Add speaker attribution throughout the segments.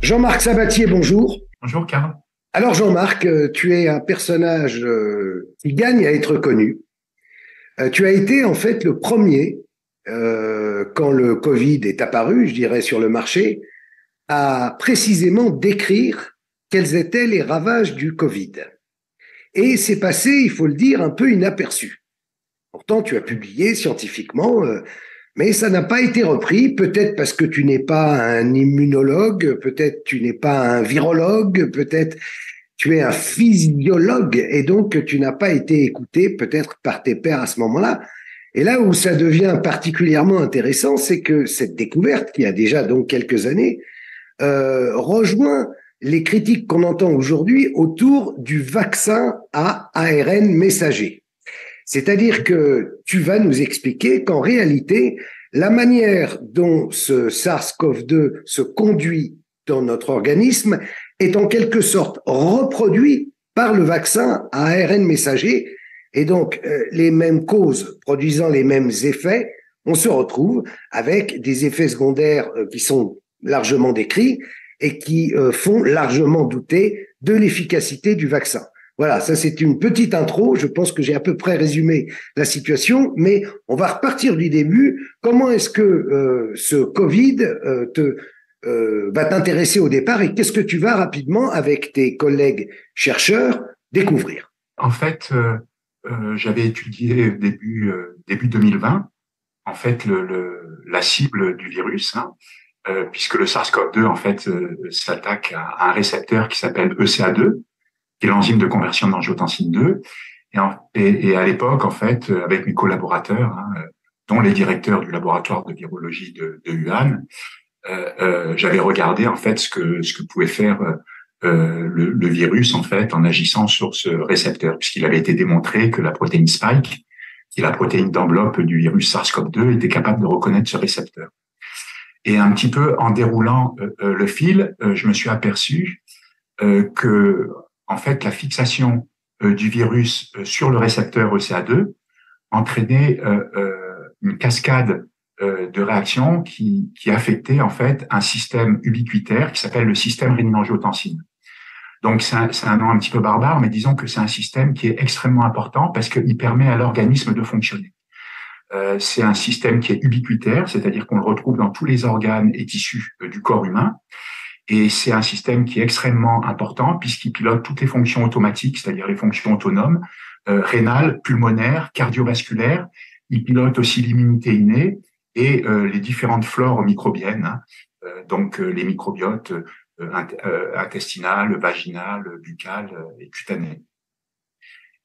Speaker 1: Jean-Marc Sabatier, bonjour.
Speaker 2: Bonjour Karl.
Speaker 1: Alors Jean-Marc, tu es un personnage qui gagne à être connu. Tu as été en fait le premier, quand le Covid est apparu, je dirais, sur le marché, à précisément décrire quels étaient les ravages du Covid. Et c'est passé, il faut le dire, un peu inaperçu. Pourtant, tu as publié scientifiquement, mais ça n'a pas été repris, peut-être parce que tu n'es pas un immunologue, peut-être tu n'es pas un virologue, peut-être tu es un physiologue et donc tu n'as pas été écouté peut-être par tes pairs à ce moment-là. Et là où ça devient particulièrement intéressant, c'est que cette découverte, qui a déjà donc quelques années, rejoint les critiques qu'on entend aujourd'hui autour du vaccin à ARN messager. C'est-à-dire que tu vas nous expliquer qu'en réalité, la manière dont ce SARS-CoV-2 se conduit dans notre organisme est en quelque sorte reproduit par le vaccin à ARN messager. Et donc, les mêmes causes produisant les mêmes effets, on se retrouve avec des effets secondaires qui sont largement décrits et qui font largement douter de l'efficacité du vaccin. Voilà, ça c'est une petite intro. Je pense que j'ai à peu près résumé la situation, mais on va repartir du début. Comment est-ce que ce Covid va t'intéresser au départ et qu'est-ce que tu vas rapidement, avec tes collègues chercheurs, découvrir?
Speaker 2: En fait, j'avais étudié début 2020, en fait, la cible du virus, puisque le SARS-CoV-2, en fait, s'attaque à un récepteur qui s'appelle ECA2, qui est l'enzyme de conversion d'angiotensine 2. Et à l'époque, en fait, avec mes collaborateurs, dont les directeurs du laboratoire de virologie de Wuhan, j'avais regardé en fait ce que pouvait faire le virus en fait en agissant sur ce récepteur, puisqu'il avait été démontré que la protéine spike, qui est la protéine d'enveloppe du virus SARS-CoV-2, était capable de reconnaître ce récepteur. Et un petit peu en déroulant le fil, je me suis aperçu que en fait la fixation du virus sur le récepteur ECA2 entraînait une cascade de réactions qui affectait en fait un système ubiquitaire qui s'appelle le système rénine-angiotensine. Donc c'est un nom un petit peu barbare, mais disons que c'est un système qui est extrêmement important parce qu'il permet à l'organisme de fonctionner. C'est un système qui est ubiquitaire, c'est-à-dire qu'on le retrouve dans tous les organes et tissus du corps humain. Et c'est un système qui est extrêmement important puisqu'il pilote toutes les fonctions automatiques, c'est-à-dire les fonctions autonomes, rénales, pulmonaires, cardiovasculaires. Il pilote aussi l'immunité innée et les différentes flores microbiennes, donc les microbiotes intestinales, vaginales, buccales et cutanées.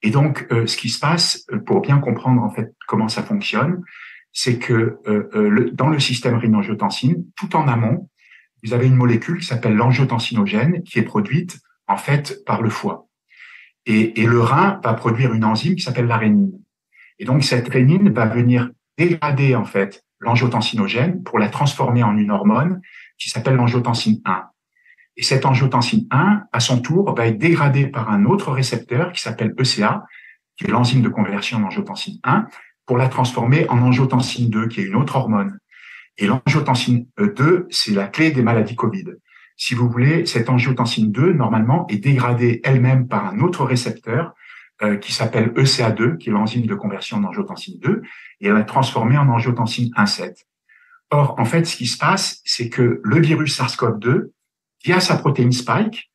Speaker 2: Et donc, ce qui se passe, pour bien comprendre en fait comment ça fonctionne, c'est que dans le système rénine-angiotensine, tout en amont, vous avez une molécule qui s'appelle l'angiotensinogène qui est produite en fait par le foie. Et le rein va produire une enzyme qui s'appelle la rénine. Et donc, cette rénine va venir dégrader en fait l'angiotensinogène pour la transformer en une hormone qui s'appelle l'angiotensine 1. Et cette angiotensine 1, à son tour, va être dégradée par un autre récepteur qui s'appelle ECA, qui est l'enzyme de conversion d'angiotensine 1, pour la transformer en angiotensine 2, qui est une autre hormone. Et l'angiotensine 2, c'est la clé des maladies Covid. Si vous voulez, cette angiotensine 2, normalement, est dégradée elle-même par un autre récepteur qui s'appelle ECA2, qui est l'enzyme de conversion d'angiotensine 2, et elle est transformée en angiotensine 1,7. Or, en fait, ce qui se passe, c'est que le virus SARS-CoV-2, via sa protéine spike,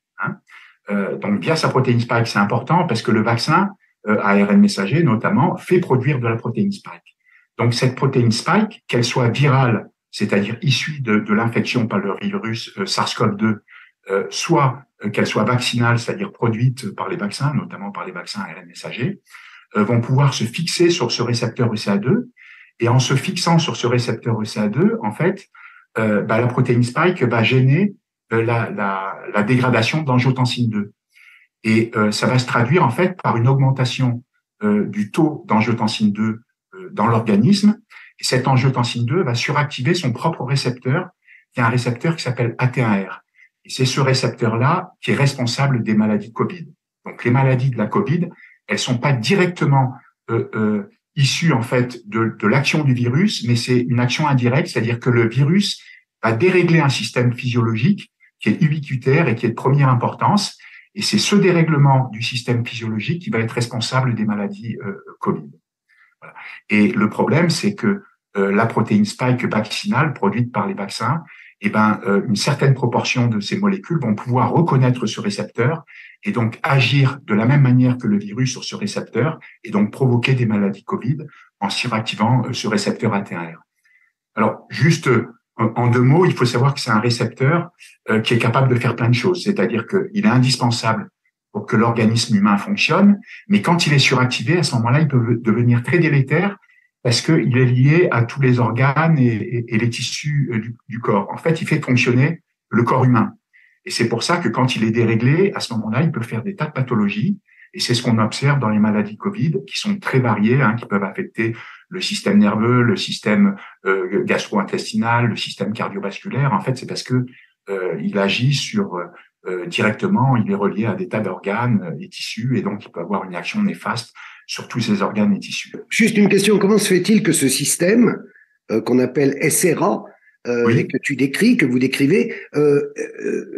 Speaker 2: donc via sa protéine spike, c'est important parce que le vaccin ARN messager, notamment, fait produire de la protéine spike. Donc, cette protéine spike, qu'elle soit virale, c'est-à-dire issue de l'infection par le virus SARS-CoV-2, soit qu'elle soit vaccinale, c'est-à-dire produite par les vaccins, notamment par les vaccins ARN messagers, vont pouvoir se fixer sur ce récepteur ECA2. Et en se fixant sur ce récepteur ECA2, en fait, la protéine spike va gêner la dégradation d'angiotensine 2. Et ça va se traduire en fait par une augmentation du taux d'angiotensine 2 dans l'organisme. Et cette angiotensine 2 va suractiver son propre récepteur, qui est un récepteur qui s'appelle AT1R. Et c'est ce récepteur-là qui est responsable des maladies de Covid. Donc les maladies de la Covid, elles sont pas directement issues en fait de l'action du virus, mais c'est une action indirecte, c'est-à-dire que le virus va dérégler un système physiologique qui est ubiquitaire et qui est de première importance. Et c'est ce dérèglement du système physiologique qui va être responsable des maladies Covid. Voilà. Et le problème, c'est que la protéine spike vaccinale produite par les vaccins, une certaine proportion de ces molécules vont pouvoir reconnaître ce récepteur et donc agir de la même manière que le virus sur ce récepteur et donc provoquer des maladies Covid en suractivant ce récepteur AT1R. Alors, juste en 2 mots, il faut savoir que c'est un récepteur qui est capable de faire plein de choses, c'est-à-dire qu'il est indispensable pour que l'organisme humain fonctionne, mais quand il est suractivé, à ce moment-là, il peut devenir très délétère parce qu'il est lié à tous les organes et les tissus du corps. En fait, il fait fonctionner le corps humain. Et c'est pour ça que quand il est déréglé, à ce moment-là, il peut faire des tas de pathologies. Et c'est ce qu'on observe dans les maladies Covid, qui sont très variées, qui peuvent affecter le système nerveux, le système gastro-intestinal, le système cardiovasculaire. En fait, c'est parce que il agit sur directement, il est relié à des tas d'organes et tissus, et donc il peut avoir une action néfaste sur tous ces organes et tissus.
Speaker 1: Juste une question, comment se fait-il que ce système qu'on appelle SRA,
Speaker 2: Oui.
Speaker 1: et que tu décris, que vous décrivez,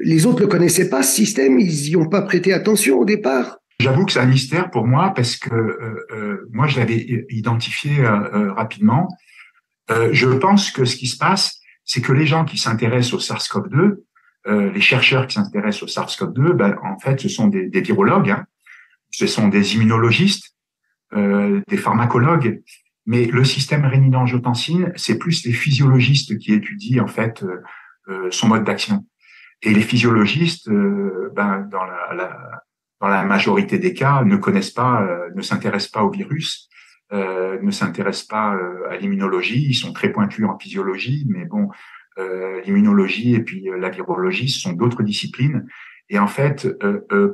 Speaker 1: les autres ne le connaissaient pas, ce système, ils n'y ont pas prêté attention au départ?
Speaker 2: J'avoue que c'est un mystère pour moi parce que moi, je l'avais identifié rapidement. Je pense que ce qui se passe, c'est que les gens qui s'intéressent au SARS-CoV-2, les chercheurs qui s'intéressent au SARS-CoV-2, en fait, ce sont des virologues, ce sont des immunologistes, des pharmacologues, mais le système rénine-angiotensine, c'est plus les physiologistes qui étudient en fait son mode d'action. Et les physiologistes, dans la majorité des cas, ne connaissent pas, ne s'intéressent pas au virus, ne s'intéressent pas à l'immunologie. Ils sont très pointus en physiologie, mais bon, l'immunologie et puis la virologie, ce sont d'autres disciplines. Et en fait,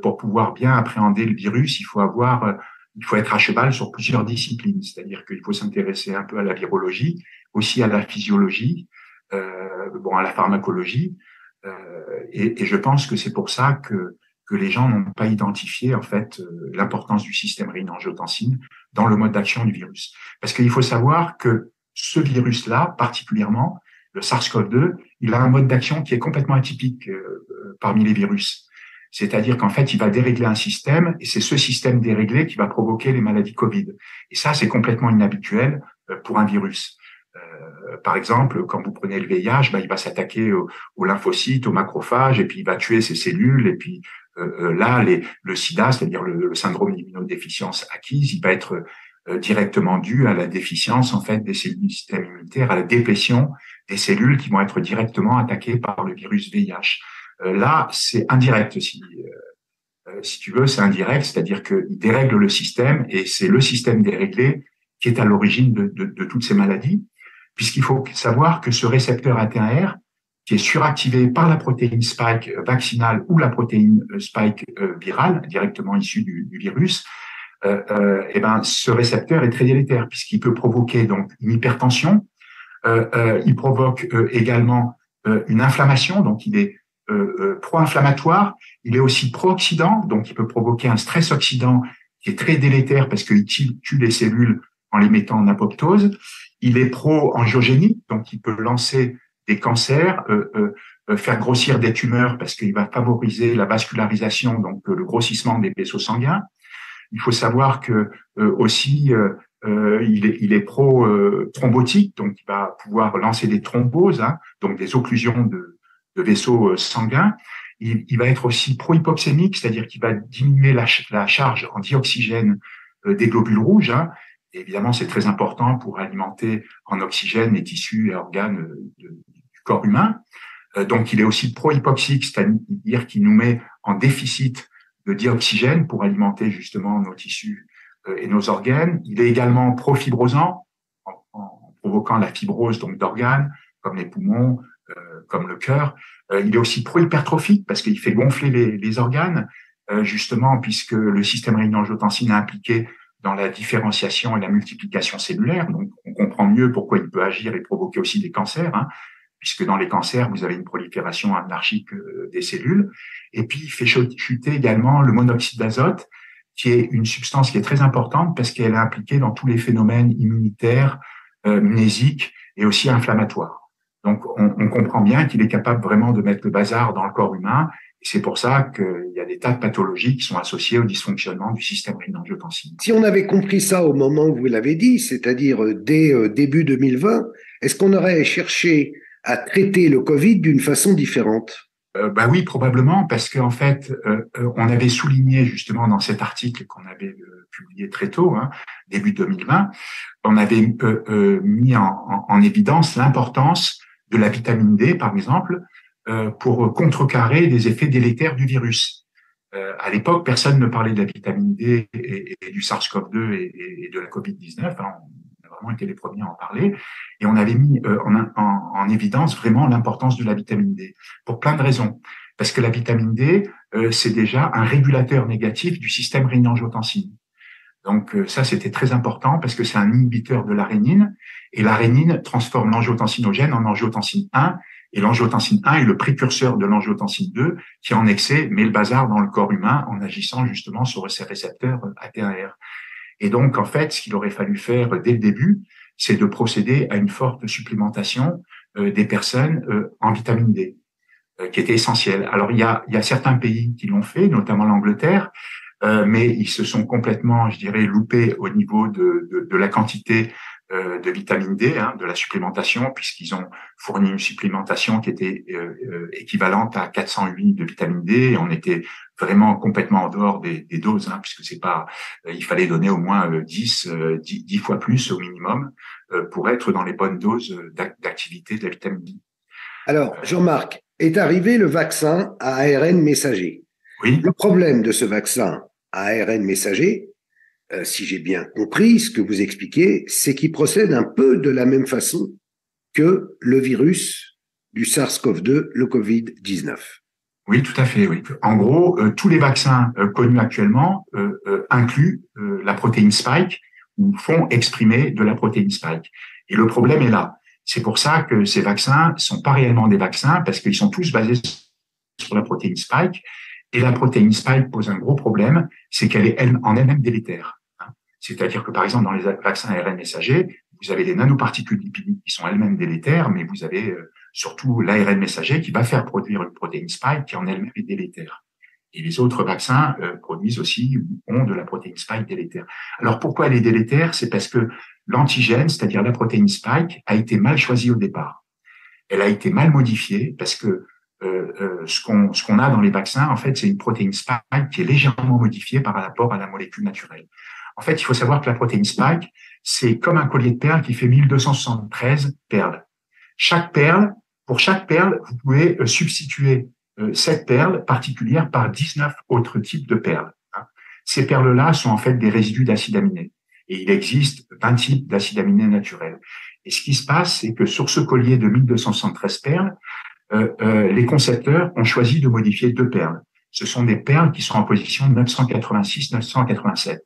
Speaker 2: pour pouvoir bien appréhender le virus, il faut être à cheval sur plusieurs disciplines. C'est-à-dire qu'il faut s'intéresser un peu à la virologie, aussi à la physiologie, à la pharmacologie. Et je pense que c'est pour ça que les gens n'ont pas identifié en fait l'importance du système rénine-angiotensine dans le mode d'action du virus. Parce qu'il faut savoir que ce virus-là, particulièrement, le SARS-CoV-2, il a un mode d'action qui est complètement atypique parmi les virus. C'est-à-dire qu'en fait, il va dérégler un système et c'est ce système déréglé qui va provoquer les maladies Covid. Et ça, c'est complètement inhabituel pour un virus. Par exemple, quand vous prenez le VIH, il va s'attaquer aux lymphocytes, aux macrophages, et puis il va tuer ces cellules. Et puis là, le SIDA, c'est-à-dire le syndrome d'immunodéficience acquise, il va être directement dû à la déficience en fait des cellules du système immunitaire, à la déplétion des cellules qui vont être directement attaquées par le virus VIH. Là, c'est indirect, si tu veux, c'est indirect, c'est-à-dire qu'il dérègle le système et c'est le système déréglé qui est à l'origine de toutes ces maladies, puisqu'il faut savoir que ce récepteur AT1R, qui est suractivé par la protéine spike vaccinale ou la protéine spike virale, directement issue du virus, ce récepteur est très délétère, puisqu'il peut provoquer donc une hypertension, il provoque également une inflammation, donc il est pro-inflammatoire, il est aussi pro-oxydant, donc il peut provoquer un stress oxydant qui est très délétère parce qu'il tue les cellules en les mettant en apoptose. Il est pro-angiogénique, donc il peut lancer des cancers, faire grossir des tumeurs parce qu'il va favoriser la vascularisation, donc le grossissement des vaisseaux sanguins. Il faut savoir que aussi il est pro-thrombotique, donc il va pouvoir lancer des thromboses, donc des occlusions de vaisseaux sanguins. Il va être aussi pro-hypoxémique, c'est-à-dire qu'il va diminuer la charge en dioxygène des globules rouges. Et évidemment, c'est très important pour alimenter en oxygène les tissus et organes du corps humain. Donc, il est aussi pro-hypoxique, c'est-à-dire qu'il nous met en déficit de dioxygène pour alimenter justement nos tissus et nos organes. Il est également pro-fibrosant, en provoquant la fibrose donc d'organes, comme les poumons, comme le cœur. Il est aussi pro-hypertrophique parce qu'il fait gonfler les organes, justement puisque le système rénine-angiotensine est impliqué dans la différenciation et la multiplication cellulaire. Donc, on comprend mieux pourquoi il peut agir et provoquer aussi des cancers, puisque dans les cancers, vous avez une prolifération anarchique des cellules. Et puis, il fait chuter également le monoxyde d'azote, qui est une substance qui est très importante parce qu'elle est impliquée dans tous les phénomènes immunitaires, mnésiques et aussi inflammatoires. Donc, on comprend bien qu'il est capable vraiment de mettre le bazar dans le corps humain. Et c'est pour ça qu'il y a des tas de pathologies qui sont associées au dysfonctionnement du système rénine-angiotensin.
Speaker 1: Si on avait compris ça au moment où vous l'avez dit, c'est-à-dire dès début 2020, est-ce qu'on aurait cherché à traiter le Covid d'une façon différente?
Speaker 2: Bah oui, probablement, parce qu'en fait, on avait souligné justement dans cet article qu'on avait publié très tôt, hein, début 2020, on avait mis en évidence l'importance de la vitamine D, par exemple, pour contrecarrer des effets délétères du virus. À l'époque, personne ne parlait de la vitamine D et du SARS-CoV-2 et de la COVID-19. Hein. On a vraiment été les premiers à en parler. Et on avait mis en évidence vraiment l'importance de la vitamine D pour plein de raisons. Parce que la vitamine D, c'est déjà un régulateur négatif du système rénine-angiotensine. Donc ça, c'était très important parce que c'est un inhibiteur de la rénine. Et la rénine transforme l'angiotensinogène en angiotensine 1. Et l'angiotensine 1 est le précurseur de l'angiotensine 2 qui, en excès, met le bazar dans le corps humain en agissant justement sur ces récepteurs AT1R. Et donc, en fait, ce qu'il aurait fallu faire dès le début, c'est de procéder à une forte supplémentation des personnes en vitamine D, qui était essentielle. Alors, il y a certains pays qui l'ont fait, notamment l'Angleterre, mais ils se sont complètement, je dirais, loupés au niveau de la quantité de vitamine D, hein, de la supplémentation, puisqu'ils ont fourni une supplémentation qui était équivalente à 408 de vitamine D. Et on était vraiment complètement en dehors des doses, hein, puisque c'est pas, il fallait donner au moins 10 fois plus au minimum pour être dans les bonnes doses d'activité de la vitamine D.
Speaker 1: Alors, Jean-Marc, est arrivé le vaccin à ARN messager.
Speaker 2: Oui.
Speaker 1: Le problème de ce vaccin à ARN messager, si j'ai bien compris ce que vous expliquez, c'est qu'il procède un peu de la même façon que le virus du SARS-CoV-2, le Covid-19.
Speaker 2: Oui, tout à fait. Oui. En gros, tous les vaccins connus actuellement incluent la protéine spike ou font exprimer de la protéine spike. Et le problème est là. C'est pour ça que ces vaccins sont pas réellement des vaccins parce qu'ils sont tous basés sur la protéine spike. Et la protéine spike pose un gros problème, c'est qu'elle est en elle-même délétère. C'est-à-dire que, par exemple, dans les vaccins ARN messagers, vous avez des nanoparticules lipidiques qui sont elles-mêmes délétères, mais vous avez surtout l'ARN messager qui va faire produire une protéine spike qui en elle-même est délétère. Et les autres vaccins produisent aussi, ont de la protéine spike délétère. Alors, pourquoi elle est délétère? C'est parce que l'antigène, c'est-à-dire la protéine spike, a été mal choisie au départ. Elle a été mal modifiée parce que ce qu'on a dans les vaccins, en fait, c'est une protéine spike qui est légèrement modifiée par rapport à la molécule naturelle. En fait, il faut savoir que la protéine spike, c'est comme un collier de perles qui fait 1273 perles. Pour chaque perle, vous pouvez substituer cette perle particulière par 19 autres types de perles. Ces perles-là sont en fait des résidus d'acides aminés. Et il existe 20 types d'acides aminés naturels. Et ce qui se passe, c'est que sur ce collier de 1273 perles, les concepteurs ont choisi de modifier 2 perles. Ce sont des perles qui sont en position 986-987.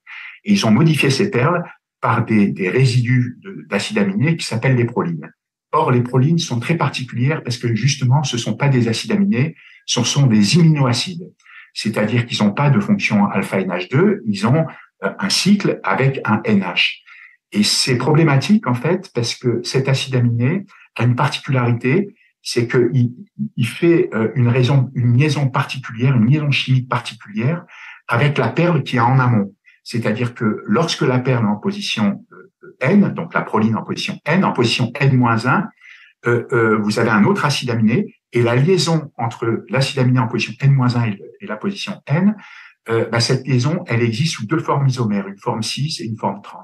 Speaker 2: Et ils ont modifié ces perles par des résidus d'acides aminés qui s'appellent les prolines. Or, les prolines sont très particulières parce que justement, ce ne sont pas des acides aminés, ce sont des immunoacides. C'est-à-dire qu'ils n'ont pas de fonction alpha-NH2, ils ont un cycle avec un NH. Et c'est problématique, en fait, parce que cet acide aminé a une particularité, c'est qu'il fait une liaison particulière, une liaison chimique particulière avec la perle qui est en amont. C'est-à-dire que lorsque la perle est en position N, donc la proline en position N-1, vous avez un autre acide aminé et la liaison entre l'acide aminé en position N-1 et la position N, cette liaison, elle existe sous 2 formes isomères, une forme cis et une forme trans.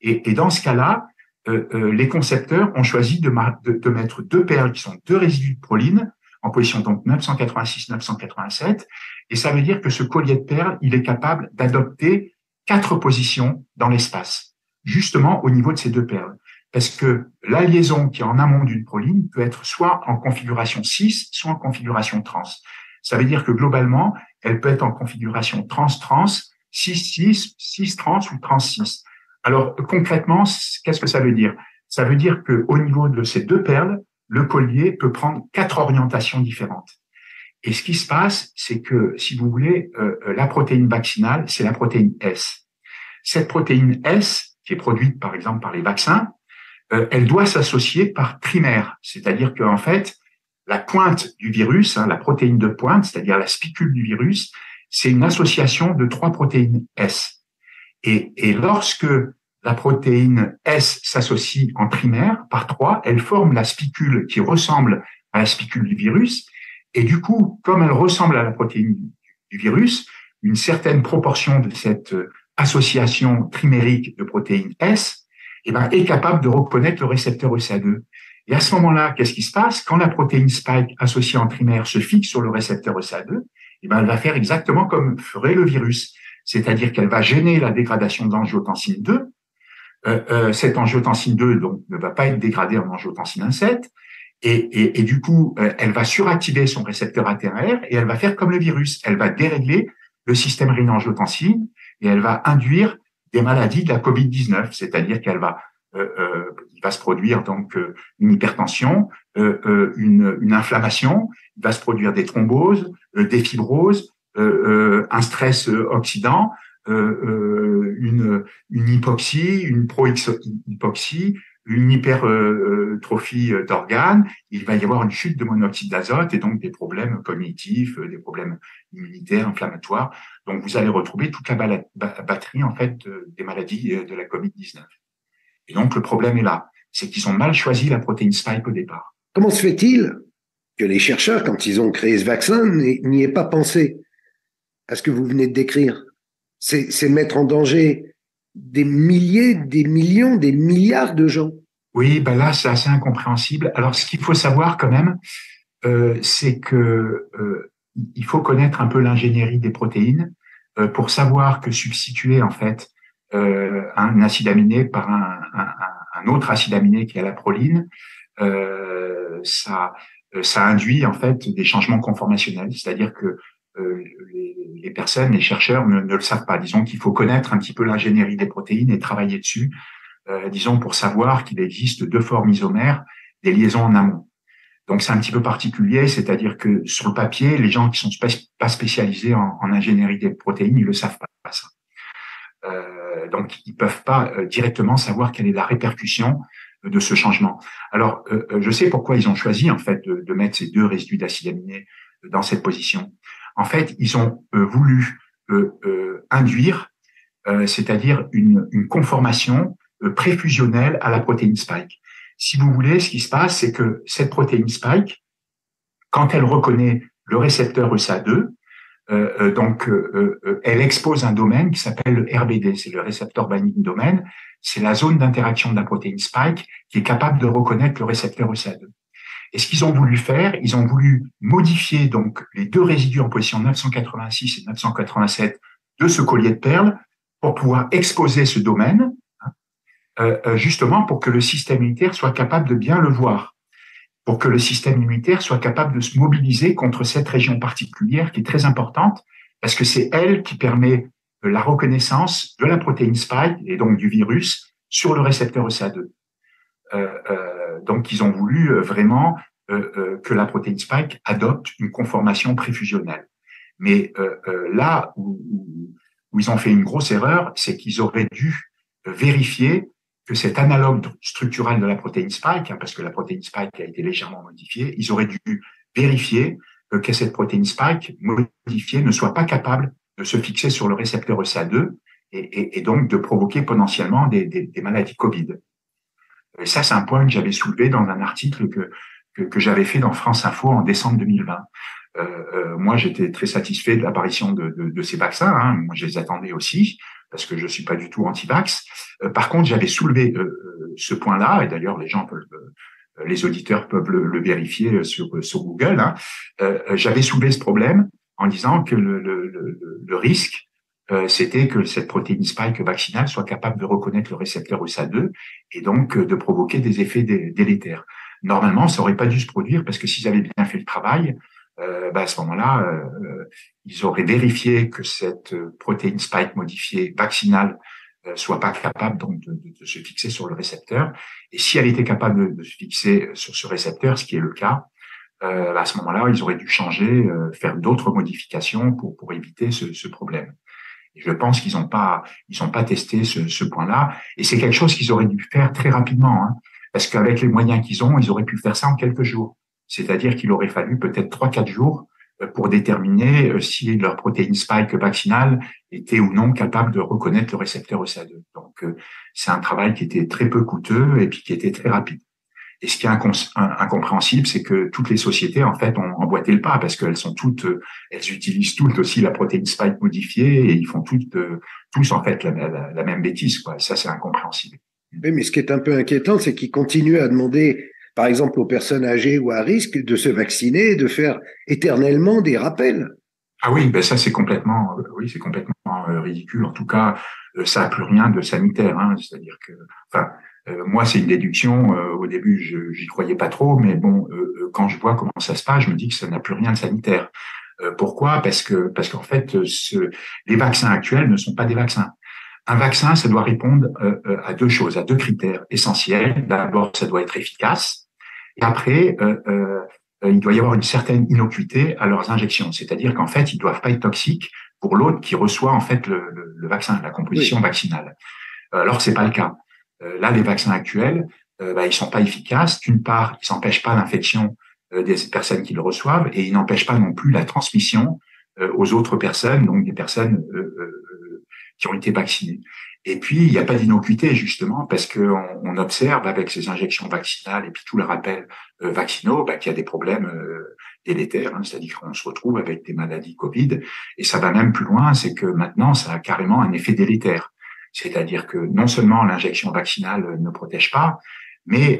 Speaker 2: Et dans ce cas-là, les concepteurs ont choisi de mettre 2 perles qui sont 2 résidus de proline en position donc 986-987, et ça veut dire que ce collier de perles, il est capable d'adopter 4 positions dans l'espace, justement au niveau de ces 2 perles. Parce que la liaison qui est en amont d'une proline peut être soit en configuration cis, soit en configuration trans. Ça veut dire que globalement, elle peut être en configuration trans-trans, cis-cis, cis-trans ou trans-cis. Alors concrètement, qu'est-ce que ça veut dire? Ça veut dire qu'au niveau de ces 2 perles, le collier peut prendre 4 orientations différentes. Et ce qui se passe, c'est que, si vous voulez, la protéine vaccinale, c'est la protéine S. Cette protéine S, qui est produite par exemple par les vaccins, elle doit s'associer par trimère, c'est-à-dire qu'en fait, la pointe du virus, la protéine de pointe, c'est-à-dire la spicule du virus, c'est une association de 3 protéines S. Et lorsque la protéine S s'associe en trimère par 3, elle forme la spicule qui ressemble à la spicule du virus. Et du coup, comme elle ressemble à la protéine du virus, une certaine proportion de cette association trimérique de protéines S est capable de reconnaître le récepteur ECA2. Et à ce moment-là, qu'est-ce qui se passe? Quand la protéine spike associée en trimère se fixe sur le récepteur ECA2, elle va faire exactement comme ferait le virus. C'est-à-dire qu'elle va gêner la dégradation d'angiotensine 2. Cette angiotensine 2 donc, ne va pas être dégradée en angiotensine 1,7. Et du coup, elle va suractiver son récepteur ATR et elle va faire comme le virus. Elle va dérégler le système rénine-angiotensine et elle va induire des maladies de la COVID-19, c'est-à-dire qu'elle va il va se produire donc une hypertension, une inflammation, il va se produire des thromboses, des fibroses, un stress oxydant, une hypoxie, une pro-hypoxie, une hypertrophie d'organes, il va y avoir une chute de monoxyde d'azote et donc des problèmes cognitifs, des problèmes immunitaires, inflammatoires. Donc vous allez retrouver toute la batterie en fait des maladies de la COVID-19. Et donc le problème est là, c'est qu'ils ont mal choisi la protéine spike au départ.
Speaker 1: Comment se fait-il que les chercheurs, quand ils ont créé ce vaccin, n'y aient pas pensé à ce que vous venez de décrire? C'est mettre en danger des milliers, des millions, des milliards de gens.
Speaker 2: Oui, ben là, c'est assez incompréhensible. Alors, ce qu'il faut savoir quand même, c'est que il faut connaître un peu l'ingénierie des protéines pour savoir que substituer en fait un acide aminé par un autre acide aminé qui est la proline, ça induit en fait des changements conformationnels, c'est-à-dire que les personnes, les chercheurs ne le savent pas. Disons qu'il faut connaître un petit peu l'ingénierie des protéines et travailler dessus, disons pour savoir qu'il existe 2 formes isomères, des liaisons en amont. Donc c'est un petit peu particulier, c'est-à-dire que sur le papier, les gens qui sont pas spécialisés en ingénierie des protéines, ils le savent pas ça. Donc ils peuvent pas directement savoir quelle est la répercussion de ce changement. Alors je sais pourquoi ils ont choisi en fait de mettre ces 2 résidus d'acides aminés dans cette position. En fait, ils ont voulu induire, c'est-à-dire une conformation préfusionnelle à la protéine spike. Si vous voulez, ce qui se passe, c'est que cette protéine spike, quand elle reconnaît le récepteur ESA2, elle expose un domaine qui s'appelle le RBD, c'est le Receptor Binding Domain, c'est la zone d'interaction de la protéine spike qui est capable de reconnaître le récepteur ESA2. Et ce qu'ils ont voulu faire, ils ont voulu modifier donc les 2 résidus en position 986 et 987 de ce collier de perles pour pouvoir exposer ce domaine, justement pour que le système immunitaire soit capable de bien le voir, pour que le système immunitaire soit capable de se mobiliser contre cette région particulière qui est très importante, parce que c'est elle qui permet la reconnaissance de la protéine spike et donc du virus sur le récepteur ESA2. Donc, ils ont voulu vraiment que la protéine spike adopte une conformation préfusionnelle. Mais là où ils ont fait une grosse erreur, c'est qu'ils auraient dû vérifier que cet analogue structural de la protéine spike, parce que la protéine spike a été légèrement modifiée, ils auraient dû vérifier que cette protéine spike modifiée ne soit pas capable de se fixer sur le récepteur ESA2 et donc de provoquer potentiellement des maladies Covid. Et ça, c'est un point que j'avais soulevé dans un article que j'avais fait dans France Info en décembre 2020. Moi, j'étais très satisfait de l'apparition de ces vaccins. Moi, je les attendais aussi parce que je suis pas du tout anti-vax. Par contre, j'avais soulevé ce point-là, et d'ailleurs, les auditeurs peuvent le vérifier sur Google. J'avais soulevé ce problème en disant que le risque, c'était que cette protéine spike vaccinale soit capable de reconnaître le récepteur ESA2 et donc de provoquer des effets délétères. Normalement, ça aurait pas dû se produire parce que s'ils avaient bien fait le travail, à ce moment-là, ils auraient vérifié que cette protéine spike modifiée vaccinale soit pas capable donc de se fixer sur le récepteur. Et si elle était capable de se fixer sur ce récepteur, ce qui est le cas, à ce moment-là, ils auraient dû changer, faire d'autres modifications pour éviter ce problème. Et je pense qu'ils n'ont pas testé ce point-là. Et c'est quelque chose qu'ils auraient dû faire très rapidement. Parce qu'avec les moyens qu'ils ont, ils auraient pu faire ça en quelques jours. C'est-à-dire qu'il aurait fallu peut-être 3-4 jours pour déterminer si leur protéine spike vaccinale était ou non capable de reconnaître le récepteur ECA2. Donc, c'est un travail qui était très peu coûteux et puis qui était très rapide. Et ce qui est incompréhensible, c'est que toutes les sociétés, en fait, ont emboîté le pas parce qu'elles sont toutes, elles utilisent toutes aussi la protéine spike modifiée et ils font toutes, tous, en fait, la même bêtise, quoi. Ça, c'est incompréhensible.
Speaker 1: Oui, mais ce qui est un peu inquiétant, c'est qu'ils continuent à demander, par exemple, aux personnes âgées ou à risque de se vacciner et de faire éternellement des rappels.
Speaker 2: Ah oui, ben ça c'est complètement, oui, c'est complètement ridicule. En tout cas, ça a plus rien de sanitaire. Hein. C'est-à-dire que, enfin, moi c'est une déduction. Au début, j'y croyais pas trop, mais bon, quand je vois comment ça se passe, je me dis que ça n'a plus rien de sanitaire. Pourquoi? Parce qu'en fait, les vaccins actuels ne sont pas des vaccins. Un vaccin, ça doit répondre à deux choses, à deux critères essentiels. D'abord, ça doit être efficace. Et après, il doit y avoir une certaine innocuité à leurs injections. C'est-à-dire qu'en fait, ils ne doivent pas être toxiques pour l'autre qui reçoit en fait le vaccin, la composition
Speaker 1: Oui.
Speaker 2: vaccinale. Alors, c'est pas le cas. Là, les vaccins actuels, ils sont pas efficaces. D'une part, ils n'empêchent pas l'infection des personnes qui le reçoivent et ils n'empêchent pas non plus la transmission aux autres personnes, donc des personnes qui ont été vaccinées. Et puis, il n'y a pas d'innocuité, justement, parce qu'on observe avec ces injections vaccinales et puis tous les rappels vaccinaux qu'il y a des problèmes délétères, hein, c'est-à-dire qu'on se retrouve avec des maladies Covid. Et ça va même plus loin, c'est que maintenant, ça a carrément un effet délétère. C'est-à-dire que non seulement l'injection vaccinale ne protège pas, mais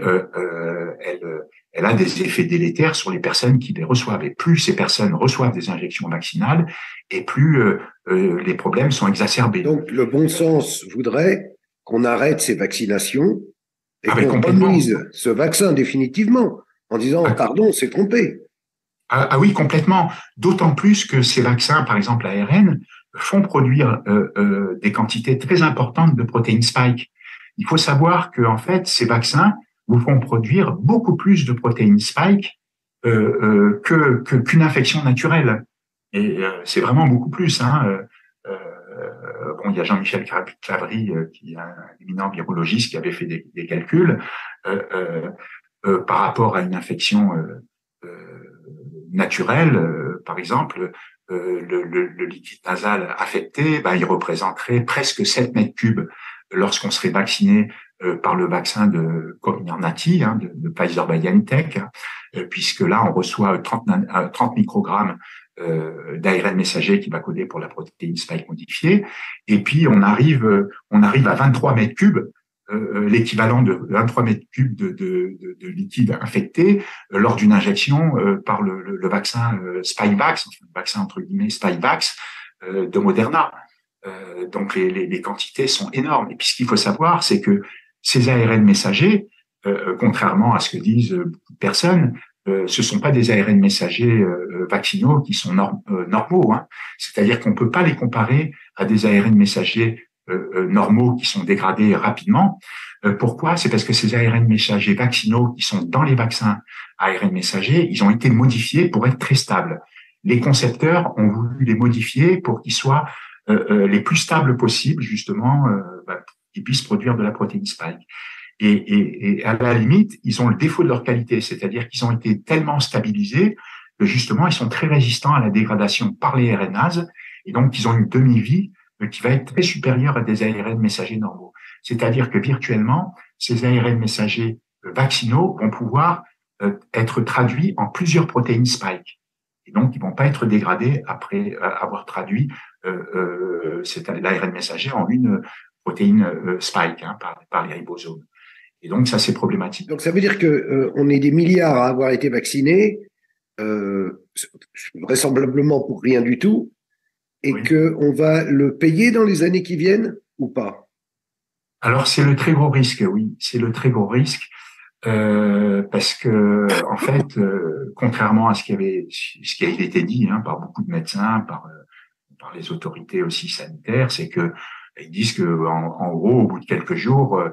Speaker 2: elle a des effets délétères sur les personnes qui les reçoivent. Et plus ces personnes reçoivent des injections vaccinales, et plus les problèmes sont exacerbés.
Speaker 1: Donc, le bon sens voudrait qu'on arrête ces vaccinations et
Speaker 2: Ah ben
Speaker 1: qu'on
Speaker 2: complètement.
Speaker 1: remise ce vaccin définitivement en disant,
Speaker 2: Ah,
Speaker 1: pardon, on s'est trompé.
Speaker 2: ah oui, complètement. D'autant plus que ces vaccins, par exemple ARN, font produire des quantités très importantes de protéines spike. Il faut savoir que en fait, ces vaccins vous font produire beaucoup plus de protéines spike qu'une infection naturelle. Et c'est vraiment beaucoup plus. Hein. Bon, il y a Jean-Michel Clavry, qui est un éminent virologiste, qui avait fait des calculs par rapport à une infection naturelle. Par exemple, le liquide nasal affecté, il représenterait presque 7 mètres cubes lorsqu'on serait vacciné par le vaccin de Comirnaty, hein, de Pfizer-BioNTech, puisque là, on reçoit 30 microgrammes d'ARN messager qui va coder pour la protéine spike modifiée. Et puis, on arrive à 23 mètres cubes, l'équivalent de 23 mètres cubes de liquide infecté lors d'une injection par le vaccin Spikevax, enfin, le vaccin entre guillemets Spikevax de Moderna. Donc, les quantités sont énormes. Et puis, ce qu'il faut savoir, c'est que ces ARN messagers, contrairement à ce que disent beaucoup de personnes, ce sont pas des ARN messagers vaccinaux qui sont normaux. Hein. C'est-à-dire qu'on peut pas les comparer à des ARN messagers normaux qui sont dégradés rapidement. Pourquoi? C'est parce que ces ARN messagers vaccinaux qui sont dans les vaccins ARN messagers, ils ont été modifiés pour être très stables. Les concepteurs ont voulu les modifier pour qu'ils soient les plus stables possibles, justement, pour qu'ils puissent produire de la protéine spike. Et à la limite, ils ont le défaut de leur qualité, c'est-à-dire qu'ils ont été tellement stabilisés que justement, ils sont très résistants à la dégradation par les RNAs, et donc ils ont une demi-vie qui va être très supérieure à des ARN messagers normaux. C'est-à-dire que virtuellement, ces ARN messagers vaccinaux vont pouvoir être traduits en plusieurs protéines spike. Et donc, ils vont pas être dégradés après avoir traduit l'ARN messager en une protéine spike par les ribosomes. Et donc, ça, c'est problématique.
Speaker 1: Donc, ça veut dire que on est des milliards à avoir été vaccinés, euh, vraisemblablement pour rien du tout, et
Speaker 2: Oui.
Speaker 1: qu'on va le payer dans les années qui viennent ou pas?
Speaker 2: Alors, c'est le très gros risque, oui. C'est le très gros risque. Parce que en fait, contrairement à ce qui a été dit par beaucoup de médecins, par les autorités aussi sanitaires, c'est que ils disent que en gros, au bout de quelques jours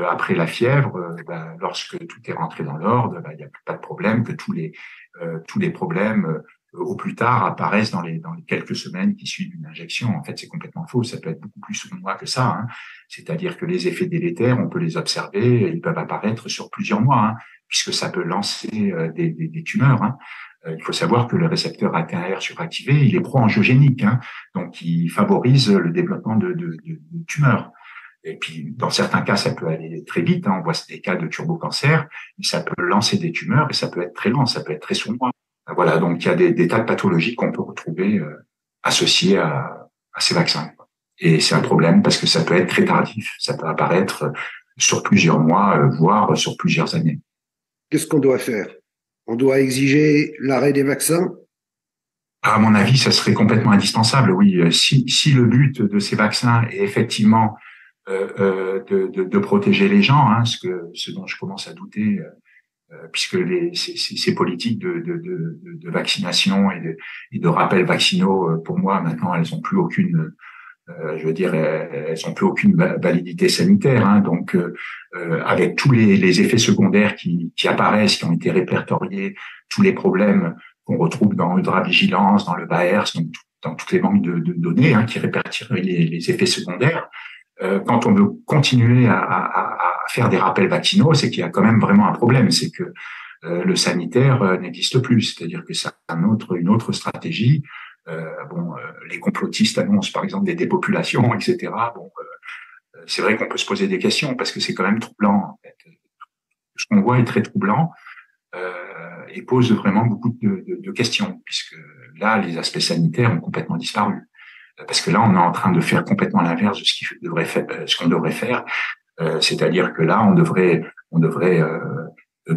Speaker 2: après la fièvre, lorsque tout est rentré dans l'ordre, il n'y a plus pas de problème, que tous les problèmes au plus tard apparaissent dans les quelques semaines qui suivent une injection. En fait, c'est complètement faux. Ça peut être beaucoup plus sournois que ça. Hein. C'est-à-dire que les effets délétères, on peut les observer, et ils peuvent apparaître sur plusieurs mois, hein, puisque ça peut lancer des tumeurs. Hein. Il faut savoir que le récepteur AT1R suractivé, il est pro-angiogénique, hein, donc il favorise le développement de tumeurs. Et puis, dans certains cas, ça peut aller très vite. Hein. On voit des cas de turbocancer, mais ça peut lancer des tumeurs et ça peut être très lent, ça peut être très sournois. Voilà, donc il y a des tas de pathologies qu'on peut retrouver associées à ces vaccins. Et c'est un problème parce que ça peut être très tardif, ça peut apparaître sur plusieurs mois, voire sur plusieurs années.
Speaker 1: Qu'est-ce qu'on doit faire? On doit exiger l'arrêt des vaccins?
Speaker 2: À mon avis, ça serait complètement indispensable, oui. Si le but de ces vaccins est effectivement de protéger les gens, hein, ce dont je commence à douter, puisque ces politiques de vaccination et de rappels vaccinaux, pour moi, maintenant, elles ont plus aucune, je veux dire, elles ont plus aucune validité sanitaire. Hein, donc, avec tous les effets secondaires qui apparaissent, qui ont été répertoriés, tous les problèmes qu'on retrouve dans Eudravigilance, dans le VAERS, donc dans toutes les banques de données hein, qui répertorient les effets secondaires. Quand on veut continuer à faire des rappels vaccinaux, c'est qu'il y a quand même vraiment un problème, c'est que le sanitaire n'existe plus, c'est-à-dire que c'est une autre stratégie. Les complotistes annoncent par exemple des dépopulations, etc. C'est vrai qu'on peut se poser des questions parce que c'est quand même troublant. En fait. Ce qu'on voit est très troublant et pose vraiment beaucoup de questions, puisque là, les aspects sanitaires ont complètement disparu. Parce que là, on est en train de faire complètement l'inverse de ce qu'on devrait faire, c'est-à-dire que là, on devrait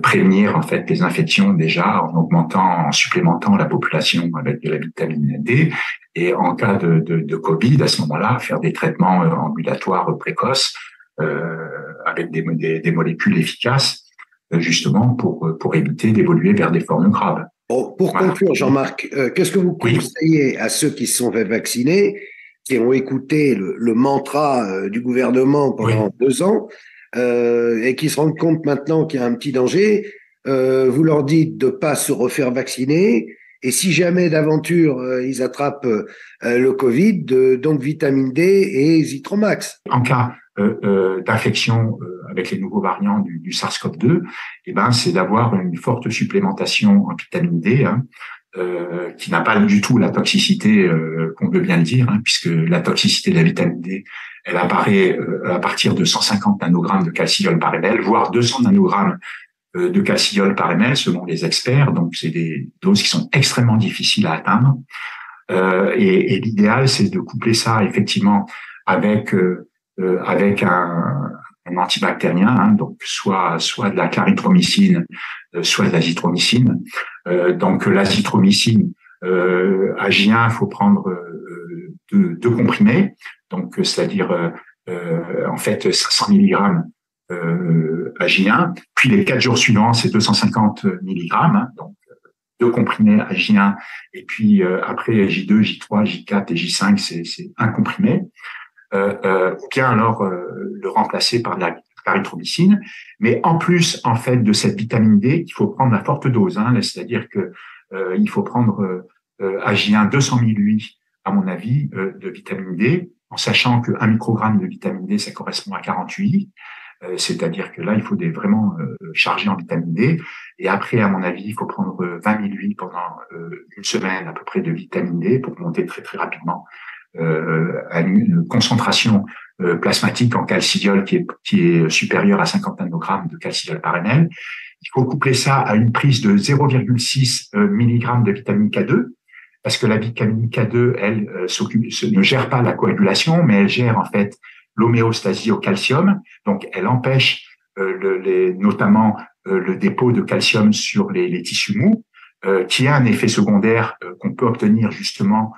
Speaker 2: prévenir en fait les infections déjà en supplémentant la population avec de la vitamine D, et en cas de Covid, à ce moment-là, faire des traitements ambulatoires précoces avec des molécules efficaces, justement pour éviter d'évoluer vers des formes graves.
Speaker 1: Pour conclure, Jean-Marc, qu'est-ce que vous conseillez à ceux qui se sont fait vacciner, qui ont écouté le mantra du gouvernement pendant 2 ans et qui se rendent compte maintenant qu'il y a un petit danger? Vous leur dites de ne pas se refaire vacciner, et si jamais d'aventure ils attrapent le Covid, donc vitamine D et Zitromax.
Speaker 2: En cas d'infection avec les nouveaux variants du SARS-CoV-2, c'est d'avoir une forte supplémentation en vitamine D, hein, qui n'a pas du tout la toxicité qu'on veut bien le dire, hein, puisque la toxicité de la vitamine D, elle apparaît à partir de 150 nanogrammes de calcium par ml, voire 200 nanogrammes de calcium par ml selon les experts. Donc, c'est des doses qui sont extrêmement difficiles à atteindre. Et l'idéal, c'est de coupler ça effectivement avec un antibactérien, hein, donc soit de la clarithromycine, soit de l'azithromycine. Donc l'azithromycine Ag1, il faut prendre deux comprimés, donc c'est-à-dire en fait 500 mg Ag1, puis les 4 jours suivants c'est 250 mg, hein, donc 2 comprimés Ag1, et puis après J2, J3, J4 et J5 c'est un comprimé. Ou bien alors le remplacer par de la clarithromycine. Mais en plus, en fait, de cette vitamine D, il faut prendre à forte dose, hein, c'est-à-dire que il faut prendre Ag1 200 millilitres, à mon avis, de vitamine D, en sachant que 1 microgramme de vitamine D, ça correspond à 48. C'est-à-dire que là, il faut vraiment charger en vitamine D. Et après, à mon avis, il faut prendre 20 millilitres pendant une semaine à peu près de vitamine D pour monter très très rapidement à une concentration plasmatique en calcidiol qui est supérieure à 50 nanogrammes de calcidiol par ml. Il faut coupler ça à une prise de 0,6 mg de vitamine K2, parce que la vitamine K2, elle ne gère pas la coagulation, mais elle gère en fait l'homéostasie au calcium. Donc, elle empêche notamment le dépôt de calcium sur les tissus mous, qui a un effet secondaire qu'on peut obtenir justement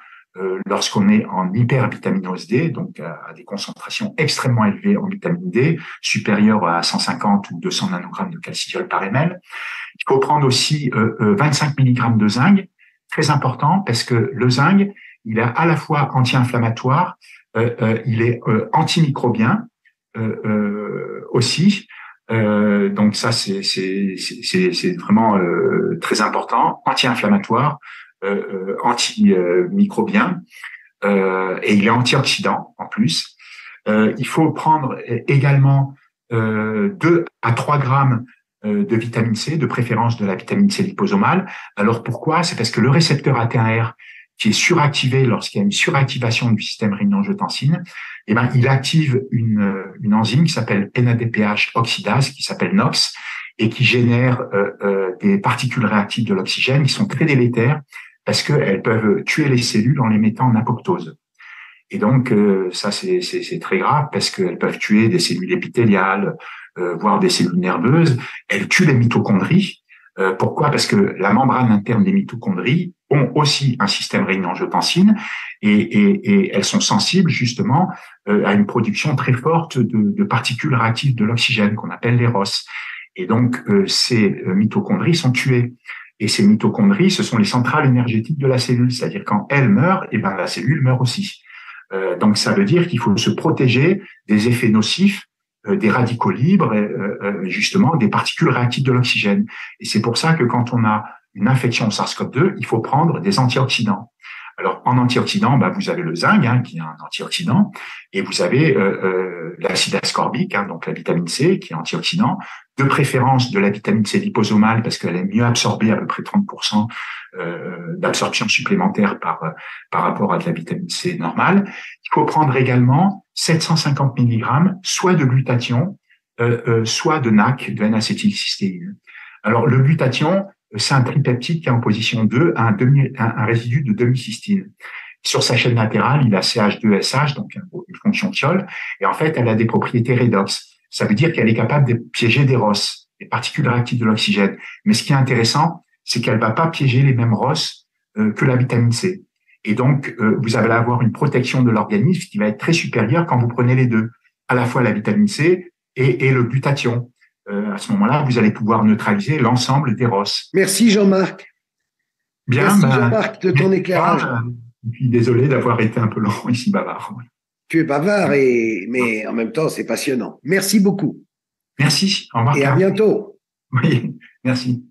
Speaker 2: lorsqu'on est en hypervitaminose D, donc à des concentrations extrêmement élevées en vitamine D, supérieures à 150 ou 200 nanogrammes de calcidiol par ml. Il faut prendre aussi 25 mg de zinc, très important, parce que le zinc, il est à la fois anti-inflammatoire, il est antimicrobien aussi. Donc ça, c'est vraiment très important, anti-inflammatoire, antimicrobien et il est antioxydant en plus. Il faut prendre également 2 à 3 grammes de vitamine C, de préférence de la vitamine C liposomale. Alors pourquoi? C'est parce que le récepteur AT1R qui est suractivé lorsqu'il y a une suractivation du système rénine-angiotensine, eh ben, il active une enzyme qui s'appelle NADPH oxydase, qui s'appelle NOx, et qui génère des particules réactives de l'oxygène qui sont très délétères parce qu'elles peuvent tuer les cellules en les mettant en apoptose. Et donc, ça, c'est très grave parce qu'elles peuvent tuer des cellules épithéliales, voire des cellules nerveuses. Elles tuent les mitochondries. Pourquoi? Parce que la membrane interne des mitochondries ont aussi un système rénine-angiotensine et elles sont sensibles justement à une production très forte de particules réactives de l'oxygène qu'on appelle les ROS. Et donc, ces mitochondries sont tuées. Et ces mitochondries, ce sont les centrales énergétiques de la cellule. C'est-à-dire quand elles meurent, eh ben, la cellule meurt aussi. Donc, ça veut dire qu'il faut se protéger des effets nocifs des radicaux libres, justement des particules réactives de l'oxygène. Et c'est pour ça que quand on a une infection au SARS-CoV-2, il faut prendre des antioxydants. Alors, en antioxydant, bah, vous avez le zinc, qui est un antioxydant, et vous avez l'acide ascorbique, donc la vitamine C, qui est antioxydant, de préférence de la vitamine C liposomale, parce qu'elle est mieux absorbée, à peu près 30% d'absorption supplémentaire par rapport à de la vitamine C normale. Il faut prendre également 750 mg, soit de glutathion, soit de NAC, de N-acétylcystéine. Alors, le glutathion, c'est un tripeptide qui est en position 2 à un résidu de demi-cystine. Sur sa chaîne latérale, il a CH2SH, donc une fonction thiol, et en fait, elle a des propriétés redox. Ça veut dire qu'elle est capable de piéger des ROS, des particules réactives de l'oxygène. Mais ce qui est intéressant, c'est qu'elle va pas piéger les mêmes ROS que la vitamine C. Et donc, vous allez avoir une protection de l'organisme qui va être très supérieure quand vous prenez les deux, à la fois la vitamine C et le glutathion. À ce moment-là, vous allez pouvoir neutraliser l'ensemble des ROS.
Speaker 1: Merci Jean-Marc.
Speaker 2: Bien,
Speaker 1: Merci Jean-Marc de ton éclairage.
Speaker 2: Et puis désolé d'avoir été un peu long ici bavard.
Speaker 1: Tu es bavard, mais en même temps, c'est passionnant. Merci beaucoup.
Speaker 2: Merci. Au revoir.
Speaker 1: Et à bientôt.
Speaker 2: Oui, merci.